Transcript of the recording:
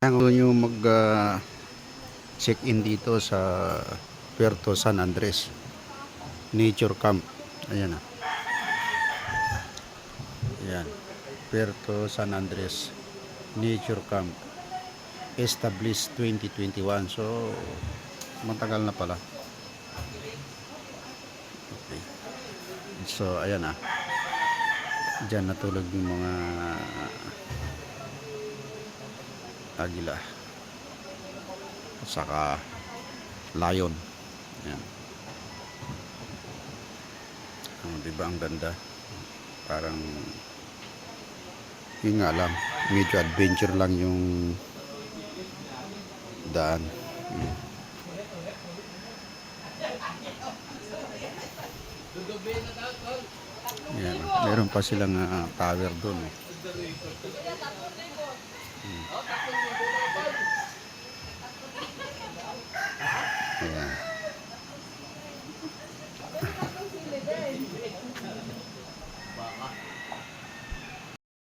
Kung nyo mag check-in dito sa Puerto San Andres Nature Camp. Ayan na. Ayan. Puerto San Andres Nature Camp. Established 2021. So, matagal na pala. Okay. So, ayan na. Diyan natulog yung mga agila. Saka lion. Ayan. Diba ang ganda? Parang yun nga lang, medyo adventure lang yung daan. Ayan. Meron pa silang tower doon.